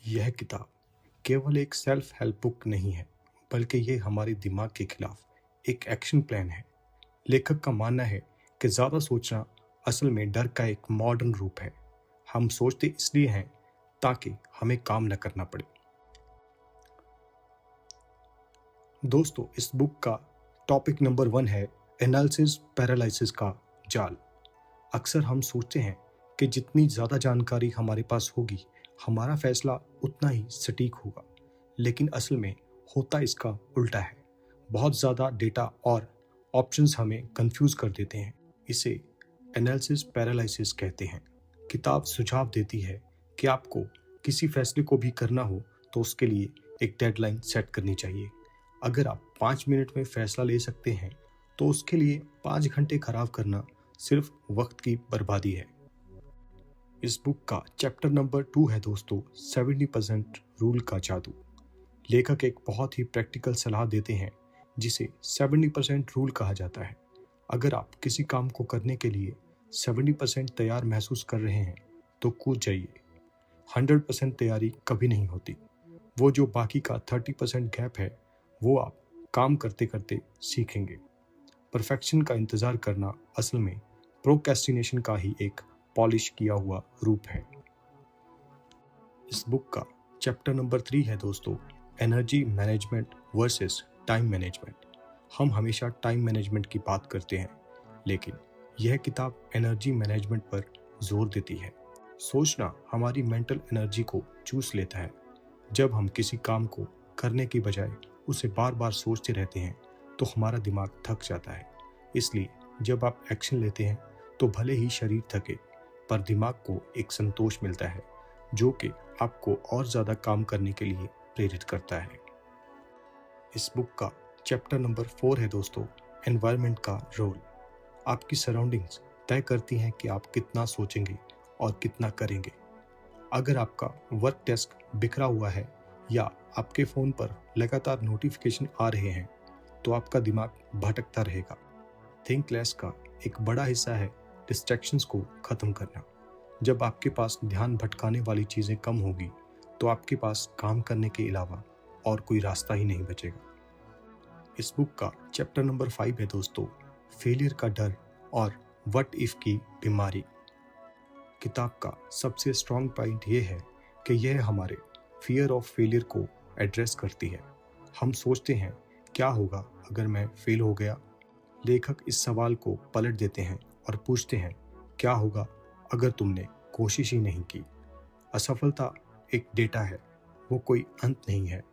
यह किताब केवल एक सेल्फ हेल्प बुक नहीं है, बल्कि ये हमारे दिमाग के खिलाफ एक एक्शन प्लान है। लेखक का मानना है कि ज़्यादा सोचना असल में डर का एक मॉडर्न रूप है। हम सोचते इसलिए हैं ताकि हमें काम न करना पड़े। दोस्तों, इस बुक का टॉपिक नंबर 1 है एनालिसिस पैरालिसिस का जाल। अक्सर हम सोचते हैं कि जितनी ज़्यादा जानकारी हमारे पास होगी, हमारा फैसला उतना ही सटीक होगा, लेकिन असल में होता इसका उल्टा है। बहुत ज़्यादा डेटा और ऑप्शंस हमें कंफ्यूज कर देते हैं। इसे एनालिसिस पैरालिसिस कहते हैं। किताब सुझाव देती है कि आपको किसी फैसले को भी करना हो तो उसके लिए एक डेडलाइन सेट करनी चाहिए। अगर आप 5 मिनट में फैसला ले सकते हैं तो उसके लिए 5 घंटे खराब करना सिर्फ वक्त की बर्बादी है। इस बुक का चैप्टर नंबर 2 है दोस्तों, 70% रूल का जादू। लेखक एक बहुत ही प्रैक्टिकल सलाह देते हैं जिसे 70% रूल कहा जाता है। अगर आप किसी काम को करने के लिए 70% तैयार महसूस कर रहे हैं तो कूद जाइए। 100% तैयारी कभी नहीं होती। वो जो बाकी का 30% गैप है वो आप काम करते करते सीखेंगे। परफेक्शन का इंतज़ार करना असल में प्रोक्रेस्टिनेशन का ही एक पॉलिश किया हुआ रूप है। इस बुक का चैप्टर नंबर 3 है दोस्तों, energy management versus time management. हम हमेशा टाइम मैनेजमेंट की बात करते हैं, लेकिन यह किताब एनर्जी मैनेजमेंट पर जोर देती है। सोचना हमारी मेंटल एनर्जी को चूस लेता है। जब हम किसी काम को करने की बजाय उसे बार बार सोचते रहते हैं तो हमारा दिमाग थक जाता है। इसलिए जब आप एक्शन लेते हैं तो भले ही शरीर थके, पर दिमाग को एक संतोष मिलता है जो कि आपको और ज़्यादा काम करने के लिए प्रेरित करता है। इस बुक का चैप्टर नंबर 4 है दोस्तों, एनवायरनमेंट का रोल। आपकी सराउंडिंग्स तय करती हैं कि आप कितना सोचेंगे और कितना करेंगे। अगर आपका वर्क डेस्क बिखरा हुआ है या आपके फ़ोन पर लगातार नोटिफिकेशन आ रहे हैं तो आपका दिमाग भटकता रहेगा। थिंक लेस का एक बड़ा हिस्सा है डिस्ट्रैक्शंस को ख़त्म करना। जब आपके पास ध्यान भटकाने वाली चीज़ें कम होगी तो आपके पास काम करने के अलावा और कोई रास्ता ही नहीं बचेगा। इस बुक का चैप्टर नंबर 5 है दोस्तों, फेलियर का डर और व्हाट इफ़ की बीमारी। किताब का सबसे स्ट्रॉन्ग पॉइंट ये है कि यह हमारे फियर ऑफ फेलियर को एड्रेस करती है। हम सोचते हैं क्या होगा अगर मैं फेल हो गया। लेखक इस सवाल को पलट देते हैं और पूछते हैं क्या होगा अगर तुमने कोशिश ही नहीं की। असफलता एक डेटा है, वो कोई अंत नहीं है।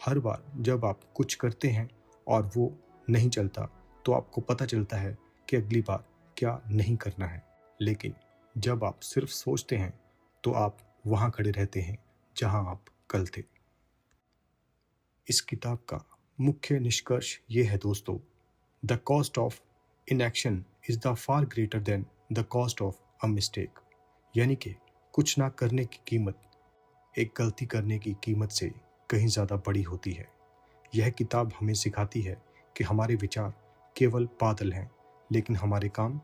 हर बार जब आप कुछ करते हैं और वो नहीं चलता तो आपको पता चलता है कि अगली बार क्या नहीं करना है। लेकिन जब आप सिर्फ सोचते हैं तो आप वहाँ खड़े रहते हैं जहाँ आप कल थे। इस किताब का मुख्य निष्कर्ष ये है दोस्तों, the cost of inaction is the far greater than the cost of a mistake. यानी कि कुछ ना करने की कीमत एक गलती करने की कीमत से कहीं ज़्यादा बड़ी होती है। यह किताब हमें सिखाती है कि हमारे विचार केवल बादल हैं, लेकिन हमारे काम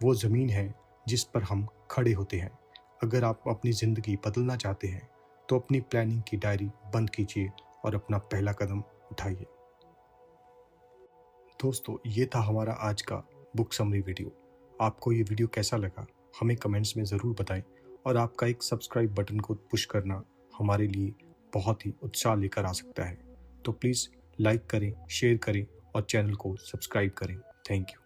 वो ज़मीन है जिस पर हम खड़े होते हैं। अगर आप अपनी ज़िंदगी बदलना चाहते हैं तो अपनी प्लानिंग की डायरी बंद कीजिए और अपना पहला कदम उठाइए। दोस्तों, ये था हमारा आज का बुक समरी वीडियो। आपको ये वीडियो कैसा लगा हमें कमेंट्स में ज़रूर बताएं, और आपका एक सब्सक्राइब बटन को पुश करना हमारे लिए बहुत ही उत्साह लेकर आ सकता है। तो प्लीज़ लाइक करें, शेयर करें और चैनल को सब्सक्राइब करें। Thank you.